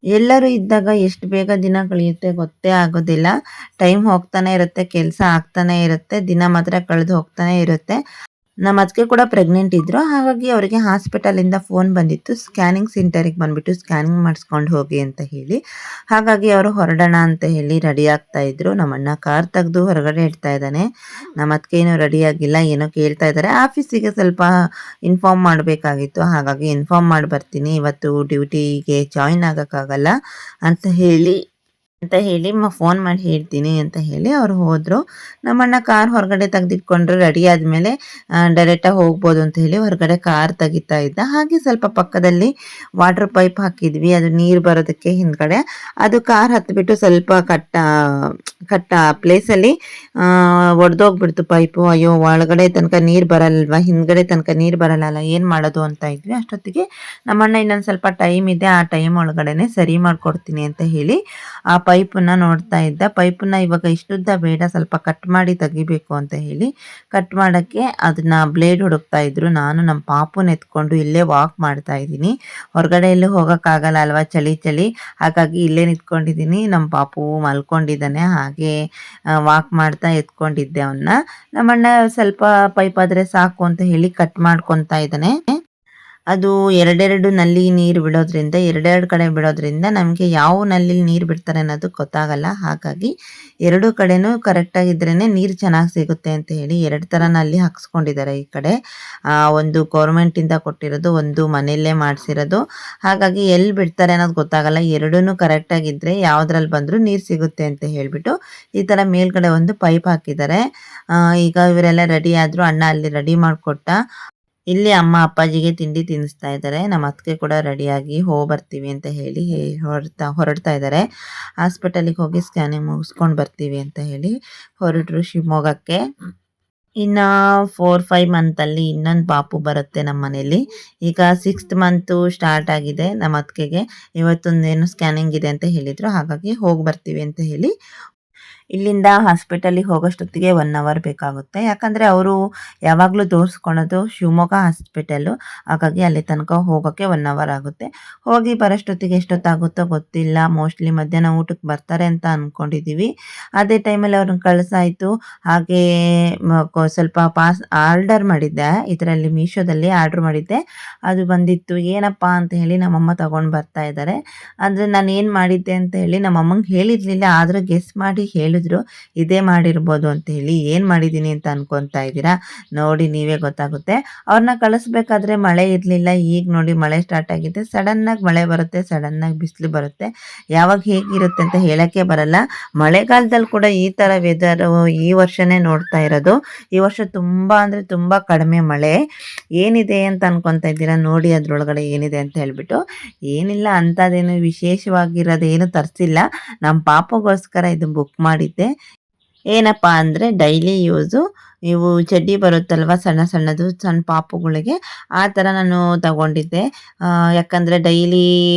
ಎಲ್ಲರೂ ಇದ್ದಾಗ ಎಷ್ಟು ಬೇಗ ದಿನ ಕಳೆಯುತ್ತೆ ಗೊತ್ತೇ ಆಗೋದಿಲ್ಲ. ಟೈಮ್ ಹೋಗ್ತಾನೆ ಇರುತ್ತೆ, ಕೆಲಸ ಆಗ್ತಾನೆ ಇರುತ್ತೆ, ದಿನ ಮಾತ್ರ ಕಳೆದು ಹೋಗ್ತಾನೆ ಇರುತ್ತೆ. ನಮ್ಮ ಅತ್ತಿಗೆ ಕೂಡ ಪ್ರೆಗ್ನೆಂಟ್ ಇದ್ರು. ಹಾಗಾಗಿ ಅವರಿಗೆ ಹಾಸ್ಪಿಟಲಿಂದ ಫೋನ್ ಬಂದಿತ್ತು, ಸ್ಕ್ಯಾನಿಂಗ್ ಸೆಂಟರಿಗೆ ಬಂದ್ಬಿಟ್ಟು ಸ್ಕ್ಯಾನಿಂಗ್ ಮಾಡಿಸ್ಕೊಂಡು ಹೋಗಿ ಅಂತ ಹೇಳಿ. ಹಾಗಾಗಿ ಅವರು ಹೊರಡೋಣ ಅಂತ ಹೇಳಿ ರೆಡಿ ಆಗ್ತಾ ಇದ್ರು. ನಮ್ಮ ಅಣ್ಣ ಕಾರ್ ತೆಗೆದು ಹೊರಗಡೆ ಇಡ್ತಾ ಇದ್ದಾನೆ. ನಮ್ಮ ಅತ್ತಿಗೆ ಏನೋ ರೆಡಿ ಆಗಿಲ್ಲ, ಏನೋ ಕೇಳ್ತಾ ಇದ್ದಾರೆ. ಆಫೀಸಿಗೆ ಸ್ವಲ್ಪ ಇನ್ಫಾರ್ಮ್ ಮಾಡಬೇಕಾಗಿತ್ತು, ಹಾಗಾಗಿ ಇನ್ಫಾರ್ಮ್ ಮಾಡಿ ಬರ್ತೀನಿ, ಇವತ್ತು ಡ್ಯೂಟಿಗೆ ಜಾಯಿನ್ ಆಗೋಕ್ಕಾಗಲ್ಲ ಅಂತ ಹೇಳಿ ಫೋನ್ ಮಾಡಿ ಹೇಳ್ತೀನಿ ಅಂತ ಹೇಳಿ ಅವ್ರು ಹೋದರು. ನಮ್ಮಣ್ಣ ಕಾರ್ ಹೊರಗಡೆ ತೆಗೆದಿಟ್ಕೊಂಡ್ರು. ರೆಡಿ ಆದಮೇಲೆ ಡೈರೆಕ್ಟಾಗಿ ಹೋಗ್ಬೋದು ಅಂತ ಹೇಳಿ ಹೊರಗಡೆ ಕಾರ್ ತೆಗಿತಾ ಇದ್ದ. ಹಾಗೆ ಸ್ವಲ್ಪ ಪಕ್ಕದಲ್ಲಿ ವಾಟರ್ ಪೈಪ್ ಹಾಕಿದ್ವಿ, ಅದು ನೀರು ಬರೋದಕ್ಕೆ ಹಿಂದ್ಗಡೆ. ಅದು ಕಾರ್ ಹತ್ತಿಬಿಟ್ಟು ಸ್ವಲ್ಪ ಕಟ್ಟ ಪ್ಲೇಸಲ್ಲಿ ಒಡೆದೋಗ್ಬಿಡ್ತು ಪೈಪು. ಅಯ್ಯೋ, ಒಳಗಡೆ ತನಕ ನೀರು ಬರಲ್ವಾ, ಹಿಂದ್ಗಡೆ ತನಕ ನೀರು ಬರಲ್ಲ, ಏನು ಮಾಡೋದು ಅಂತ ಇದ್ವಿ. ಅಷ್ಟೊತ್ತಿಗೆ ನಮ್ಮಣ್ಣ ಇನ್ನೊಂದು ಸ್ವಲ್ಪ ಟೈಮ್ ಇದೆ, ಆ ಟೈಮ್ ಒಳಗಡೆನೆ ಸರಿ ಮಾಡಿಕೊಡ್ತೀನಿ ಅಂತ ಹೇಳಿ ಆ ಪೈಪನ್ನ ನೋಡ್ತಾ ಇದ್ದ. ಪೈಪನ್ನ ಇವಾಗ ಇಷ್ಟುದ್ದ ಬೇಡ, ಸ್ವಲ್ಪ ಕಟ್ ಮಾಡಿ ತೆಗಿಬೇಕು ಅಂತ ಹೇಳಿ ಕಟ್ ಮಾಡೋಕ್ಕೆ ಅದನ್ನ ಬ್ಲೇಡ್ ಹುಡುಕ್ತಾ ಇದ್ರು. ನಾನು ನಮ್ಮ ಪಾಪುನ ಎತ್ಕೊಂಡು ಇಲ್ಲೇ ವಾಕ್ ಮಾಡ್ತಾ ಇದ್ದೀನಿ. ಹೊರಗಡೆ ಎಲ್ಲೂ ಹೋಗೋಕ್ಕಾಗಲ್ಲ ಅಲ್ವಾ, ಚಳಿ. ಹಾಗಾಗಿ ಇಲ್ಲೇ ನಿಂತ್ಕೊಂಡಿದ್ದೀನಿ. ನಮ್ಮ ಪಾಪು ಮಲ್ಕೊಂಡಿದ್ದಾನೆ. ಹಾಗೆ ವಾಕ್ ಮಾಡ್ತಾ ಎತ್ಕೊಂಡಿದ್ದೆ ಅವನ್ನ. ನಮ್ಮಣ್ಣ ಸ್ವಲ್ಪ ಪೈಪ್ ಆದರೆ ಸಾಕು ಅಂತ ಹೇಳಿ ಕಟ್ ಮಾಡ್ಕೊತಾ ಇದ್ದಾನೆ. ಅದು ಎರಡೆರಡು ನಲ್ಲಿ ನೀರು ಬಿಡೋದ್ರಿಂದ, ಎರಡೆರಡು ಕಡೆ ಬಿಡೋದ್ರಿಂದ ನಮಗೆ ಯಾವ ನಲ್ಲಿ ನೀರು ಬಿಡ್ತಾರೆ ಅನ್ನೋದು ಗೊತ್ತಾಗಲ್ಲ. ಹಾಗಾಗಿ ಎರಡು ಕಡೆನೂ ಕರೆಕ್ಟಾಗಿದ್ರೇ ನೀರು ಚೆನ್ನಾಗಿ ಸಿಗುತ್ತೆ ಅಂತ ಹೇಳಿ ಎರಡು ಥರ ನಲ್ಲಿ ಹಾಕ್ಸ್ಕೊಂಡಿದ್ದಾರೆ. ಈ ಕಡೆ ಒಂದು ಗೌರ್ಮೆಂಟಿಂದ ಕೊಟ್ಟಿರೋದು, ಒಂದು ಮನೆಯಲ್ಲೇ ಮಾಡಿಸಿರೋದು. ಹಾಗಾಗಿ ಎಲ್ಲಿ ಬಿಡ್ತಾರೆ ಅನ್ನೋದು ಗೊತ್ತಾಗಲ್ಲ. ಎರಡೂ ಕರೆಕ್ಟಾಗಿದ್ದರೆ ಯಾವುದ್ರಲ್ಲಿ ಬಂದರೂ ನೀರು ಸಿಗುತ್ತೆ ಅಂತ ಹೇಳಿಬಿಟ್ಟು ಈ ಥರ ಮೇಲ್ಗಡೆ ಒಂದು ಪೈಪ್ ಹಾಕಿದ್ದಾರೆ. ಈಗ ಇವರೆಲ್ಲ ರೆಡಿ ಆದರು. ಅಣ್ಣ ಅಲ್ಲಿ ರೆಡಿ ಮಾಡಿಕೊಟ್ಟ. ಇಲ್ಲಿ ಅಮ್ಮ ಅಪ್ಪಾಜಿಗೆ ತಿಂಡಿ ತಿನ್ನಿಸ್ತಾ ಇದ್ದಾರೆ. ನಮ್ಮ ಅತ್ತಿಗೆ ಕೂಡ ರೆಡಿಯಾಗಿ ಬರ್ತೀವಿ ಅಂತ ಹೇಳಿ ಹೊರಡ್ತಾ ಇದ್ದಾರೆ. ಹಾಸ್ಪಿಟಲಿಗೆ ಹೋಗಿ ಸ್ಕ್ಯಾನಿಂಗ್ ಮುಗಿಸ್ಕೊಂಡು ಬರ್ತೀವಿ ಅಂತ ಹೇಳಿ ಹೊರಟರು ಶಿವಮೊಗ್ಗಕ್ಕೆ. ಇನ್ನು 4-5 ಮಂತಲ್ಲಿ ಇನ್ನೊಂದು ಪಾಪು ಬರುತ್ತೆ ನಮ್ಮ ಮನೇಲಿ. ಈಗ 6th ಮಂತು ಸ್ಟಾರ್ಟ್ ಆಗಿದೆ ನಮ್ಮ ಅತ್ತಿಗೆಗೆ. ಇವತ್ತೊಂದೇನು ಸ್ಕ್ಯಾನಿಂಗ್ ಇದೆ ಅಂತ ಹೇಳಿದರು. ಹಾಗಾಗಿ ಹೋಗಿ ಬರ್ತೀವಿ ಅಂತ ಹೇಳಿ ಇಲ್ಲಿಂದ ಹಾಸ್ಪಿಟಲಿಗೆ ಹೋಗೋಷ್ಟೊತ್ತಿಗೆ 1 ಅವರ್ ಬೇಕಾಗುತ್ತೆ. ಯಾಕಂದರೆ ಅವರು ಯಾವಾಗಲೂ ತೋರಿಸ್ಕೊಳೋದು ಶಿವಮೊಗ್ಗ ಹಾಸ್ಪಿಟಲ್ಲು. ಹಾಗಾಗಿ ಅಲ್ಲಿ ತನಕ ಹೋಗೋಕ್ಕೆ 1 ಅವರ್ ಆಗುತ್ತೆ. ಹೋಗಿ ಬರೋಷ್ಟೊತ್ತಿಗೆ ಎಷ್ಟೊತ್ತಾಗುತ್ತೋ ಗೊತ್ತಿಲ್ಲ. ಮೋಸ್ಟ್ಲಿ ಮಧ್ಯಾಹ್ನ ಊಟಕ್ಕೆ ಬರ್ತಾರೆ ಅಂತ ಅಂದ್ಕೊಂಡಿದ್ದೀವಿ. ಅದೇ ಟೈಮಲ್ಲಿ ಅವ್ರನ್ನ ಕಳಿಸಾಯಿತು. ಹಾಗೇ ಸ್ವಲ್ಪ ಆರ್ಡರ್ ಮಾಡಿದ್ದೆ, ಇದರಲ್ಲಿ ಮೀಶೋದಲ್ಲಿ ಆರ್ಡ್ರ್ ಮಾಡಿದ್ದೆ. ಅದು ಬಂದಿತ್ತು. ಏನಪ್ಪ ಅಂತ ಹೇಳಿ ನಮ್ಮಮ್ಮ ತಗೊಂಡು ಬರ್ತಾ ಇದ್ದಾರೆ. ಅಂದರೆ ನಾನು ಏನು ಮಾಡಿದ್ದೆ ಅಂತ ಹೇಳಿ ನಮ್ಮಮ್ಮಂಗೆ ಹೇಳಿರಲಿಲ್ಲ, ಆದರೂ ಗೆಸ್ ಮಾಡಿ ಹೇಳಿದ್ರು ಇದೇ ಮಾಡಿರ್ಬೋದು ಅಂತ ಹೇಳಿ. ಏನು ಮಾಡಿದ್ದೀನಿ ಅಂತ ಅನ್ಕೊತಾ ಇದ್ದೀರಾ, ನೋಡಿ ನೀವೇ ಗೊತ್ತಾಗುತ್ತೆ. ಅವ್ರನ್ನ ಕಳಿಸ್ಬೇಕಾದ್ರೆ ಮಳೆ ಇರಲಿಲ್ಲ. ಈಗ ನೋಡಿ ಮಳೆ ಸ್ಟಾರ್ಟ್ ಆಗಿದೆ. ಸಡನ್ನಾಗಿ ಮಳೆ ಬರುತ್ತೆ, ಸಡನ್ನಾಗಿ ಬಿಸಿಲು ಬರುತ್ತೆ. ಯಾವಾಗ ಹೇಗಿರುತ್ತೆ ಅಂತ ಹೇಳೋಕ್ಕೆ ಬರಲ್ಲ. ಮಳೆಗಾಲದಲ್ಲಿ ಕೂಡ ಈ ಥರ ವೆದರು ಈ ವರ್ಷನೇ ನೋಡ್ತಾ ಇರೋದು. ಈ ವರ್ಷ ತುಂಬ ಅಂದರೆ ತುಂಬ ಕಡಿಮೆ ಮಳೆ. ಏನಿದೆ ಅಂತ ಅನ್ಕೊತಾ ಇದ್ದೀರಾ, ನೋಡಿ ಅದರೊಳಗಡೆ ಏನಿದೆ ಅಂತ ಹೇಳ್ಬಿಟ್ಟು. ಏನಿಲ್ಲ, ಅಂಥದ್ದೇನು ವಿಶೇಷವಾಗಿರೋದೇನು ತರಿಸಿಲ್ಲ. ನಮ್ಮ ಪಾಪಗೋಸ್ಕರ ಇದು ಬುಕ್ ಮಾಡಿದ್ದೆ. ಏನಪ್ಪ ಅಂದರೆ ಡೈಲಿ ಯೂಸು ಇವು ಚಡ್ಡಿ ಬರುತ್ತಲ್ವ ಸಣ್ಣ ಸಣ್ಣದು ಸಣ್ಣ ಪಾಪುಗಳಿಗೆ, ಆ ಥರ ನಾನು ತಗೊಂಡಿದ್ದೆ. ಯಾಕಂದರೆ ಡೈಲಿ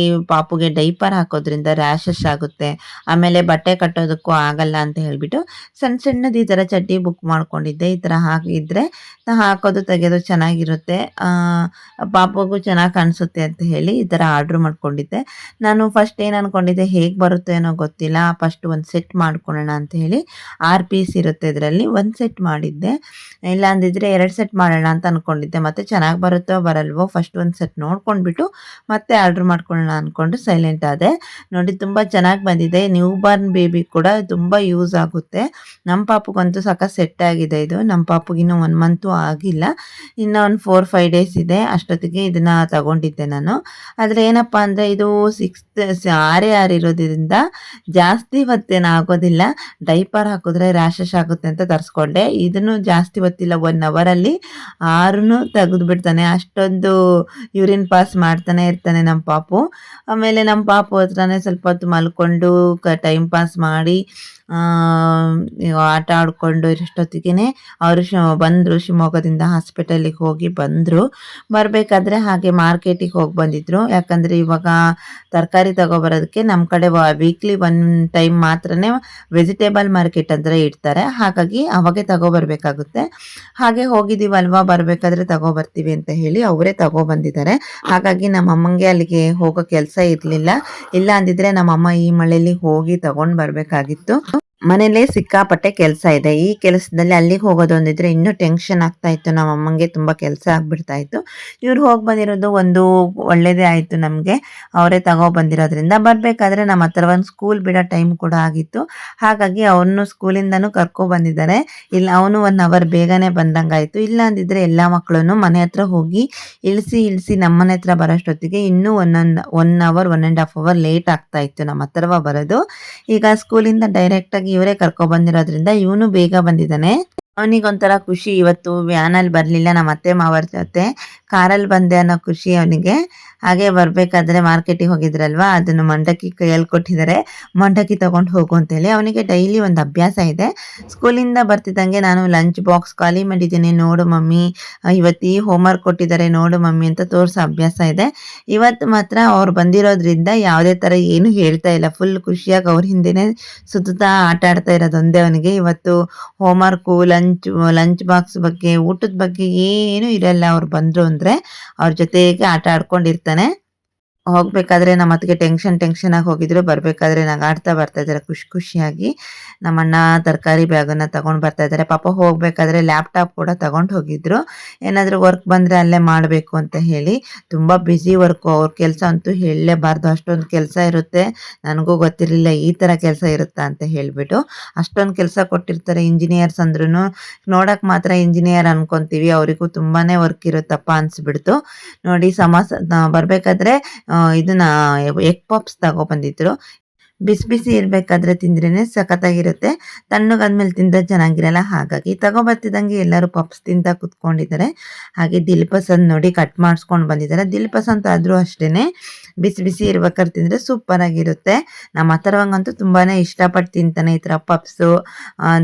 ಪಾಪುಗೆ ಡೈಪರ್ ಹಾಕೋದ್ರಿಂದ ರ್ಯಾಷಸ್ ಆಗುತ್ತೆ, ಆಮೇಲೆ ಬಟ್ಟೆ ಕಟ್ಟೋದಕ್ಕೂ ಆಗಲ್ಲ ಅಂತ ಹೇಳಿಬಿಟ್ಟು ಸಣ್ಣ ಸಣ್ಣದು ಈ ಥರ ಚಡ್ಡಿ ಬುಕ್ ಮಾಡ್ಕೊಂಡಿದ್ದೆ. ಈ ಥರ ಹಾಕಿದ್ರೆ ಹಾಕೋದು ತೆಗೆಯೋದು ಚೆನ್ನಾಗಿರುತ್ತೆ, ಪಾಪುಗೂ ಚೆನ್ನಾಗಿ ಕಾಣಿಸುತ್ತೆ ಅಂತ ಹೇಳಿ ಈ ಥರ ಆರ್ಡ್ರ್ ಮಾಡ್ಕೊಂಡಿದ್ದೆ. ನಾನು ಫಸ್ಟ್ ಏನು ಅಂದ್ಕೊಂಡಿದ್ದೆ, ಹೇಗೆ ಬರುತ್ತೆ ಏನೋ ಗೊತ್ತಿಲ್ಲ, ಫಸ್ಟ್ ಒಂದು ಸೆಟ್ ಮಾಡ್ಕೊಳ್ಳೋಣ ಅಂತ ಹೇಳಿ 6 ಪೀಸ್ ಇರುತ್ತೆ ಇದರಲ್ಲಿ, ಒಂದು ಸೆಟ್ ಮಾಡಿದ್ದೆ. ಇಲ್ಲ ಅಂದಿದ್ರೆ 2 ಸೆಟ್ ಮಾಡೋಣ ಅಂತ ಅಂದ್ಕೊಂಡಿದ್ದೆ. ಮತ್ತೆ ಚೆನ್ನಾಗಿ ಬರುತ್ತೋ ಬರಲ್ವೋ ಫಸ್ಟ್ ಒಂದು ಸೆಟ್ ನೋಡ್ಕೊಂಡ್ಬಿಟ್ಟು ಮತ್ತೆ ಆರ್ಡ್ರ್ ಮಾಡ್ಕೊಳ್ಳೋಣ ಅಂದ್ಕೊಂಡು ಸೈಲೆಂಟ್ ಆದೆ. ನೋಡಿ ತುಂಬ ಚೆನ್ನಾಗಿ ಬಂದಿದೆ. ನ್ಯೂ ಬಾರ್ನ್ ಬೇಬಿ ಕೂಡ ತುಂಬ ಯೂಸ್ ಆಗುತ್ತೆ. ನಮ್ಮ ಪಾಪುಗಂತೂ ಸಖತ್ ಸೆಟ್ ಆಗಿದೆ ಇದು. ನಮ್ಮ ಪಾಪುಗಿನ್ನೂ 1 ಮಂತು ಆಗಿಲ್ಲ, ಇನ್ನು ಒಂದು 4-5 ಡೇಸ್ ಇದೆ, ಅಷ್ಟೊತ್ತಿಗೆ ಇದನ್ನ ತಗೊಂಡಿದ್ದೆ ನಾನು. ಆದರೆ ಏನಪ್ಪ ಅಂದರೆ ಇದು 6 ಇರೋದ್ರಿಂದ ಜಾಸ್ತಿ ಹೊತ್ತೇನು ಆಗೋದಿಲ್ಲ. ಡೈಪರ್ ಹಾಕಿದ್ರೆ ರ್ಯಾಷಸ್ ಆಗುತ್ತೆ ಅಂತ ತರಿಸ್ಕೊಂಡೆ. ಇದನ್ನು ಜಾಸ್ತಿ ಹೊತ್ತಿಲ್ಲ, 1 ಅವರಲ್ಲಿ 6 ತೆಗೆದು ಬಿಡ್ತಾನೆ, ಅಷ್ಟೊಂದು ಯೂರಿನ್ ಪಾಸ್ ಮಾಡ್ತಾನೆ ಇರ್ತಾನೆ ನಮ್ಮ ಪಾಪು. ಆಮೇಲೆ ನಮ್ಮ ಪಾಪು ಹತ್ರನೇ ಸ್ವಲ್ಪ ಹೊತ್ತು ಮಲ್ಕೊಂಡು ಟೈಮ್ ಪಾಸ್ ಮಾಡಿ ಆಟ ಆಡಿಕೊಂಡು ಇಷ್ಟೊತ್ತಿಗೆ ಅವರು ಬಂದರು. ಶಿವಮೊಗ್ಗದಿಂದ ಹಾಸ್ಪಿಟಲಿಗೆ ಹೋಗಿ ಬಂದರು. ಬರಬೇಕಾದ್ರೆ ಹಾಗೆ ಮಾರ್ಕೆಟಿಗೆ ಹೋಗಿ ಬಂದಿದ್ದರು. ಯಾಕಂದರೆ ಇವಾಗ ತರಕಾರಿ ತಗೊಬರೋದಕ್ಕೆ ನಮ್ಮ ಕಡೆ ವೀಕ್ಲಿ 1 ಟೈಮ್ ಮಾತ್ರನೇ ವೆಜಿಟೇಬಲ್ ಮಾರ್ಕೆಟ್ ಅಂದರೆ ಇಡ್ತಾರೆ, ಹಾಗಾಗಿ ಅವಾಗೆ ತಗೊಬರ್ಬೇಕಾಗುತ್ತೆ. ಹಾಗೆ ಹೋಗಿದ್ದೀವಲ್ವ, ಬರಬೇಕಾದ್ರೆ ತಗೊಬರ್ತೀವಿ ಅಂತ ಹೇಳಿ ಅವರೇ ತಗೊಬಂದಿದ್ದಾರೆ. ಹಾಗಾಗಿ ನಮ್ಮ ಅಮ್ಮಂಗೆ ಅಲ್ಲಿಗೆ ಹೋಗೋ ಕೆಲಸ ಇರಲಿಲ್ಲ. ಇಲ್ಲ ಅಂದಿದ್ರೆ ನಮ್ಮಮ್ಮ ಈ ಮಳೆಯಲ್ಲಿ ಹೋಗಿ ತಗೊಂಡು ಬರಬೇಕಾಗಿತ್ತು. ಮನೇಲೇ ಸಿಕ್ಕಾಪಟ್ಟೆ ಕೆಲಸ ಇದೆ. ಈ ಕೆಲಸದಲ್ಲಿ ಅಲ್ಲಿಗೆ ಹೋಗೋದು ಅಂದಿದ್ರೆ ಇನ್ನೂ ಟೆನ್ಷನ್ ಆಗ್ತಾ ಇತ್ತು, ನಮ್ಮ ಅಮ್ಮಂಗೆ ತುಂಬ ಕೆಲಸ ಆಗ್ಬಿಡ್ತಾ ಇತ್ತು. ಇವ್ರು ಹೋಗಿ ಬಂದಿರೋದು ಒಂದು ಒಳ್ಳೇದೇ ಆಯಿತು ನಮಗೆ, ಅವರೇ ತಗೊಬಂದಿರೋದ್ರಿಂದ. ಬರಬೇಕಾದ್ರೆ ನಮ್ಮ ಹತ್ರ ಒಂದು ಸ್ಕೂಲ್ ಬಿಡೋ ಟೈಮ್ ಕೂಡ ಆಗಿತ್ತು, ಹಾಗಾಗಿ ಅವನು ಸ್ಕೂಲಿಂದನೂ ಕರ್ಕೊಬಂದಿದ್ದಾರೆ. ಇಲ್ಲ ಅವನು 1 ಅವರ್ ಬೇಗನೆ ಬಂದಂಗಾಯಿತು. ಇಲ್ಲ ಅಂದಿದ್ರೆ ಎಲ್ಲ ಮಕ್ಕಳನ್ನು ಮನೆ ಹತ್ರ ಹೋಗಿ ಇಳಿಸಿ ನಮ್ಮನೆ ಹತ್ರ ಬರೋಷ್ಟೊತ್ತಿಗೆ ಇನ್ನೂ 1 ಅವರ್ 1.5 ಅವರ್ ಲೇಟ್ ಆಗ್ತಾ ಇತ್ತು ನಮ್ಮ ಹತ್ರವ ಬರೋದು. ಈಗ ಸ್ಕೂಲಿಂದ ಡೈರೆಕ್ಟಾಗಿ ಇವರೇ ಕರ್ಕೊಬಂದಿರೋದ್ರಿಂದ ಇವನು ಬೇಗ ಬಂದಿದ್ದಾನೆ. ಅವನಿಗೊಂಥರ ಖುಷಿ, ಇವತ್ತು ವ್ಯಾನಲ್ಲಿ ಬರಲಿಲ್ಲ, ನಮ್ಮ ಅತ್ತೆ ಮಾವರ ಜೊತೆ ಕಾರಲ್ಲಿ ಬಂದೆ ಅನ್ನೋ ಖುಷಿ ಅವನಿಗೆ. ಹಾಗೆ ಬರಬೇಕಾದ್ರೆ ಮಾರ್ಕೆಟಿಗೆ ಹೋಗಿದ್ರಲ್ವ, ಅದನ್ನು ಮಂಡಕ್ಕಿ ಕೈಯಲ್ಲಿ ಕೊಟ್ಟಿದ್ದಾರೆ, ಮಂಡಕ್ಕಿ ತೊಗೊಂಡು ಹೋಗು ಅಂತೇಳಿ. ಅವನಿಗೆ ಡೈಲಿ ಒಂದು ಅಭ್ಯಾಸ ಇದೆ. ಸ್ಕೂಲಿಂದ ಬರ್ತಿದ್ದಂಗೆ ನಾನು ಲಂಚ್ ಬಾಕ್ಸ್ ಖಾಲಿ ಮಾಡಿದ್ದೀನಿ, ನೋಡು ಮಮ್ಮಿ, ಇವತ್ತು ಈ ಹೋಮ್ವರ್ಕ್ ಕೊಟ್ಟಿದ್ದಾರೆ ನೋಡು ಮಮ್ಮಿ ಅಂತ ತೋರಿಸೋ ಅಭ್ಯಾಸ ಇದೆ. ಇವತ್ತು ಮಾತ್ರ ಅವ್ರು ಬಂದಿರೋದ್ರಿಂದ ಯಾವುದೇ ಥರ ಏನು ಹೇಳ್ತಾ ಇಲ್ಲ, ಫುಲ್ ಖುಷಿಯಾಗಿ ಅವ್ರ ಹಿಂದೆನೇ ಸುತ್ತಾ ಆಟ ಆಡ್ತಾ ಇರೋದೊಂದೇ ಅವನಿಗೆ. ಇವತ್ತು ಹೋಮ್ವರ್ಕು, ಲಂಚ್ ಬಾಕ್ಸ್ ಬಗ್ಗೆ, ಊಟದ ಬಗ್ಗೆ ಏನೂ ಇರಲ್ಲ. ಅವ್ರು ಬಂದರು ಅಂದರೆ ಅವ್ರ ಜೊತೆಗೆ ಆಟ ಆಡ್ಕೊಂಡಿರ್ತಾನೆ. ಹೋಗಬೇಕಾದ್ರೆ ನಮ್ಮ ಅತ್ತಿಗೆ ಟೆನ್ಷನ್ ಆಗಿ ಹೋಗಿದ್ರು, ಬರಬೇಕಾದ್ರೆ ನಗಾಡ್ತಾ ಬರ್ತಾ ಇದ್ದಾರೆ ಖುಷಿಯಾಗಿ. ನಮ್ಮಣ್ಣ ತರಕಾರಿ ಬ್ಯಾಗನ್ನು ತಗೊಂಡು ಬರ್ತಾ ಇದ್ದಾರೆ. ಪಾಪ ಹೋಗಬೇಕಾದ್ರೆ ಲ್ಯಾಪ್ಟಾಪ್ ಕೂಡ ತಗೊಂಡು ಹೋಗಿದ್ರು, ಏನಾದರೂ ವರ್ಕ್ ಬಂದರೆ ಅಲ್ಲೇ ಮಾಡಬೇಕು ಅಂತ ಹೇಳಿ. ತುಂಬ ಬ್ಯುಸಿ ವರ್ಕು, ಅವ್ರ ಕೆಲಸ ಅಂತೂ ಹೇಳಲೇಬಾರ್ದು, ಅಷ್ಟೊಂದು ಕೆಲಸ ಇರುತ್ತೆ. ನನಗೂ ಗೊತ್ತಿರಲಿಲ್ಲ ಈ ಥರ ಕೆಲಸ ಇರುತ್ತಾ ಅಂತ ಹೇಳಿಬಿಟ್ಟು. ಅಷ್ಟೊಂದು ಕೆಲಸ ಕೊಟ್ಟಿರ್ತಾರೆ. ಇಂಜಿನಿಯರ್ಸ್ ಅಂದ್ರೂ ನೋಡೋಕೆ ಮಾತ್ರ ಇಂಜಿನಿಯರ್ ಅನ್ಕೊತೀವಿ, ಅವರಿಗೂ ತುಂಬಾ ವರ್ಕ್ ಇರುತ್ತಪ್ಪ ಅನಿಸ್ಬಿಡ್ತು. ನೋಡಿ ಬರಬೇಕಾದ್ರೆ ಇದನ್ನ ಎಗ್ ಪಾಪ್ಸ್ ತಗೊಬಂದಿದ್ರು. ಬಿಸಿ ಇರಬೇಕಾದ್ರೆ ತಿಂದ್ರೇ ಸಖತ್ತಾಗಿರುತ್ತೆ, ತಣ್ಣಗಾದ್ಮೇಲೆ ತಿಂದರೆ ಚೆನ್ನಾಗಿರಲ್ಲ. ಹಾಗಾಗಿ ತಗೊಬರ್ತಿದ್ದಂಗೆ ಎಲ್ಲರೂ ಪಪ್ಸ್ ತಿಂತ ಕುತ್ಕೊಂಡಿದ್ದಾರೆ. ಹಾಗೆ ದಿಲ್ ಪಸಂದ್ ನೋಡಿ ಕಟ್ ಮಾಡಿಸ್ಕೊಂಡು ಬಂದಿದ್ದಾರೆ. ದಿಲ್ ಪಸಂದ್ ಆದರೂ ಅಷ್ಟೇ ಬಿಸಿ ಇರ್ಬೇಕಾದ್ರೆ ತಿಂದರೆ ಸೂಪರಾಗಿರುತ್ತೆ. ನಮ್ಮ ಅಥರ್ವಂಗಂತೂ ತುಂಬಾ ಇಷ್ಟಪಟ್ಟು ತಿಂತಾನೆ ಈ ಥರ ಪಪ್ಸು,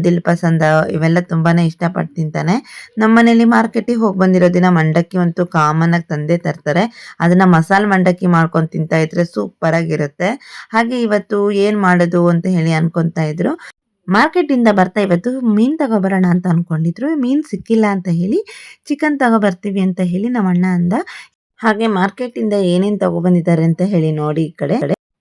ದಿಲ್ ಪಸಂದ್ ಇವೆಲ್ಲ ತುಂಬಾ ಇಷ್ಟಪಟ್ಟು ತಿಂತಾನೆ. ನಮ್ಮ ಮನೇಲಿ ಮಾರ್ಕೆಟಿಗೆ ಹೋಗಿ ಬಂದಿರೋ ದಿನ ಮಂಡಕ್ಕಿ ಅಂತೂ ಕಾಮನ್ನಾಗಿ ತಂದೇ ತರ್ತಾರೆ. ಅದನ್ನು ಮಸಾಲೆ ಮಂಡಕ್ಕಿ ಮಾಡ್ಕೊಂಡು ತಿಂತಾ ಇದ್ರೆ ಸೂಪರಾಗಿರುತ್ತೆ. ಹಾಗೆ ಇವತ್ತು ಏನು ಮಾಡೋದು ಅಂತ ಹೇಳಿ ಅನ್ಕೊತಾ ಇದ್ರು. ಮಾರ್ಕೆಟಿಂದ ಬರ್ತಾ ಇವತ್ತು ಮೀನು ತಗೊಬರೋಣ ಅಂತ ಅನ್ಕೊಂಡಿದ್ರು. ಮೀನು ಸಿಕ್ಕಿಲ್ಲ ಅಂತ ಹೇಳಿ ಚಿಕನ್ ತಗೊಬರ್ತೀವಿ ಅಂತ ಹೇಳಿ ನಮ್ಮ ಅಣ್ಣ ಅಂದ. ಹಾಗೆ ಮಾರ್ಕೆಟಿಂದ ಏನೇನು ತಗೊಬಂದಿದ್ದಾರೆ ಅಂತ ಹೇಳಿ ನೋಡಿ. ಈ ಕಡೆ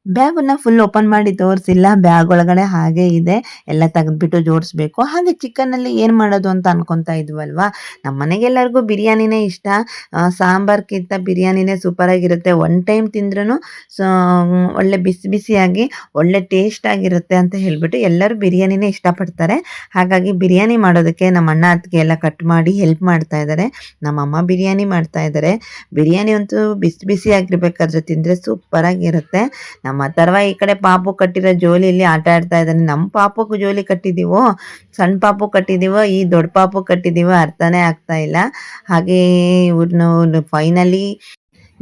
ಬ್ಯಾಗನ್ನು ಫುಲ್ ಓಪನ್ ಮಾಡಿ ತೋರಿಸಿಲ್ಲ, ಬ್ಯಾಗ್ ಒಳಗಡೆ ಹಾಗೆ ಇದೆ, ಎಲ್ಲ ತೆಗೆದ್ಬಿಟ್ಟು ಜೋಡಿಸ್ಬೇಕು. ಹಾಗೆ ಚಿಕನಲ್ಲಿ ಏನು ಮಾಡೋದು ಅಂತ ಅನ್ಕೊತಾ ಇದ್ವಲ್ವಾ. ನಮ್ಮ ಮನೆಗೆಲ್ಲರಿಗೂ ಬಿರಿಯಾನಿನೇ ಇಷ್ಟ, ಸಾಂಬಾರ್ಗಿಂತ ಬಿರಿಯಾನಿನೇ ಸೂಪರಾಗಿರುತ್ತೆ. 1 ಟೈಮ್ ತಿಂದ್ರೂ ಒಳ್ಳೆ ಬಿಸಿಯಾಗಿ ಒಳ್ಳೆ ಟೇಸ್ಟಾಗಿರುತ್ತೆ ಅಂತ ಹೇಳಿಬಿಟ್ಟು ಎಲ್ಲರೂ ಬಿರಿಯಾನಿನೇ ಇಷ್ಟಪಡ್ತಾರೆ. ಹಾಗಾಗಿ ಬಿರಿಯಾನಿ ಮಾಡೋದಕ್ಕೆ ನಮ್ಮ ಅಣ್ಣ ಅತ್ತಿಗೆ ಎಲ್ಲ ಕಟ್ ಮಾಡಿ ಹೆಲ್ಪ್ ಮಾಡ್ತಾ ಇದ್ದಾರೆ. ನಮ್ಮಮ್ಮ ಬಿರಿಯಾನಿ ಮಾಡ್ತಾ ಇದ್ದಾರೆ. ಬಿರಿಯಾನಿ ಅಂತೂ ಬಿಸಿಯಾಗಿರ್ಬೇಕಾದ್ರೆ ತಿಂದರೆ ಸೂಪರಾಗಿರುತ್ತೆ. ನಮ್ಮ ಅಥರ್ವ ಈ ಕಡೆ ಪಾಪು ಕಟ್ಟಿರೋ ಜೋಲಿಯಲ್ಲಿ ಆಟ ಆಡ್ತಾ ಇದ್ದಾನೆ. ನಮ್ಮ ಪಾಪುಗೂ ಜೋಲಿ ಕಟ್ಟಿದ್ದೀವೋ, ಸಣ್ಣ ಪಾಪು ಕಟ್ಟಿದ್ದೀವೋ, ಈ ದೊಡ್ಡ ಪಾಪು ಕಟ್ಟಿದ್ದೀವೋ ಅರ್ಥನೇ ಆಗ್ತಾ ಇಲ್ಲ. ಹಾಗೆ ಇವ್ರನ್ನ ಫೈನಲಿ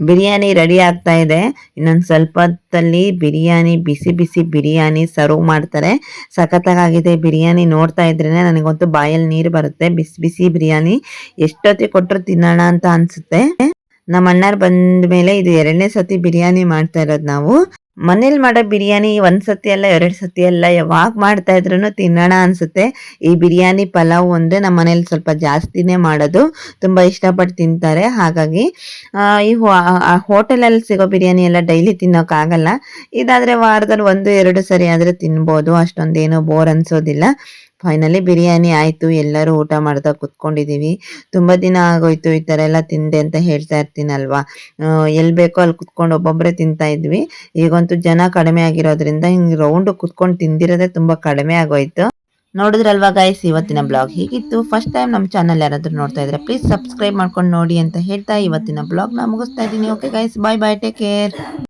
ಬಿರಿಯಾನಿ ರೆಡಿ ಆಗ್ತಾ ಇದೆ. ಇನ್ನೊಂದು ಸ್ವಲ್ಪ ಹೊತ್ತಲ್ಲಿ ಬಿರಿಯಾನಿ, ಬಿಸಿ ಬಿಸಿ ಬಿರಿಯಾನಿ ಸರ್ವ್ ಮಾಡ್ತಾರೆ. ಸಖತ್ತಾಗಿದೆ ಬಿರಿಯಾನಿ. ನೋಡ್ತಾ ಇದ್ರೇನೆ ನನಗಂತೂ ಬಾಯಲ್ಲಿ ನೀರು ಬರುತ್ತೆ. ಬಿಸಿ ಬಿಸಿ ಬಿರಿಯಾನಿ ಎಷ್ಟೊತ್ತಿಗೆ ಕೊಟ್ಟರು ತಿನ್ನೋಣ ಅಂತ ಅನ್ಸುತ್ತೆ. ನಮ್ಮ ಅಣ್ಣಾರ್ ಬಂದ ಮೇಲೆ ಇದು 2ನೇ ಸತಿ ಬಿರಿಯಾನಿ ಮಾಡ್ತಾ ಇರೋದು ನಾವು. ಮನೇಲಿ ಮಾಡೋ ಬಿರಿಯಾನಿ ಒಂದ್ಸತಿ ಅಲ್ಲ 2 ಸತಿ ಅಲ್ಲ ಯಾವಾಗ ಮಾಡ್ತಾ ಇದ್ರು ತಿನ್ನೋಣ ಅನ್ಸುತ್ತೆ. ಈ ಬಿರಿಯಾನಿ ಪಲಾವ್ ಅಂದ್ರೆ ನಮ್ಮ ಮನೇಲಿ ಸ್ವಲ್ಪ ಜಾಸ್ತಿನೇ ಮಾಡೋದು, ತುಂಬಾ ಇಷ್ಟಪಟ್ಟು ತಿಂತಾರೆ. ಹಾಗಾಗಿ ಈ ಹೋಟೆಲಲ್ಲಿ ಸಿಗೋ ಬಿರಿಯಾನಿ ಎಲ್ಲ ಡೈಲಿ ತಿನ್ನೋಕ್ಕಾಗಲ್ಲ. ಇದಾದ್ರೆ ವಾರದಲ್ಲಿ 1-2 ಸರಿ ಆದ್ರೆ ತಿನ್ಬೋದು, ಅಷ್ಟೊಂದೇನು ಬೋರ್ ಅನ್ಸೋದಿಲ್ಲ. ಫೈನಲಿ ಬಿರಿಯಾನಿ ಆಯ್ತು, ಎಲ್ಲರೂ ಊಟ ಮಾಡ್ತಾ ಕುತ್ಕೊಂಡಿದೀವಿ. ತುಂಬಾ ದಿನ ಆಗೋಯ್ತು ಈ ತರ ಎಲ್ಲ ತಿಂದೆ ಅಂತ ಹೇಳ್ತಾ ಇರ್ತೀನಲ್ವಾ. ಎಲ್ಲಿ ಬೇಕೋ ಅಲ್ಲಿ ಕುತ್ಕೊಂಡು ಒಬ್ಬೊಬ್ಬರೇ ತಿಂತಾ ಇದ್ವಿ. ಈಗಂತೂ ಜನ ಕಡಿಮೆ ಆಗಿರೋದ್ರಿಂದ ಹಿಂಗ್ ರೌಂಡ್ ಕುತ್ಕೊಂಡು ತಿಂದಿರೋದೇ ತುಂಬಾ ಕಡಿಮೆ ಆಗೋಯ್ತು. ನೋಡಿದ್ರಲ್ವಾ ಗೈಸ್, ಇವತ್ತಿನ ಬ್ಲಾಗ್ ಹೀಗಿತ್ತು. ಫಸ್ಟ್ ಟೈಮ್ ನಮ್ಮ ಚಾನಲ್ ಯಾರಾದ್ರೂ ನೋಡ್ತಾ ಇದ್ರೆ ಪ್ಲೀಸ್ ಸಬ್ಸ್ಕ್ರೈಬ್ ಮಾಡ್ಕೊಂಡು ನೋಡಿ ಅಂತ ಹೇಳ್ತಾ ಇವತ್ತಿನ ಬ್ಲಾಗ್ನ ಮುಗಿಸ್ತಾ ಇದ್ದೀನಿ. ಓಕೆ ಗೈಸ್, ಬಾಯ್ ಬಾಯ್, ಟೇಕ್ ಕೇರ್.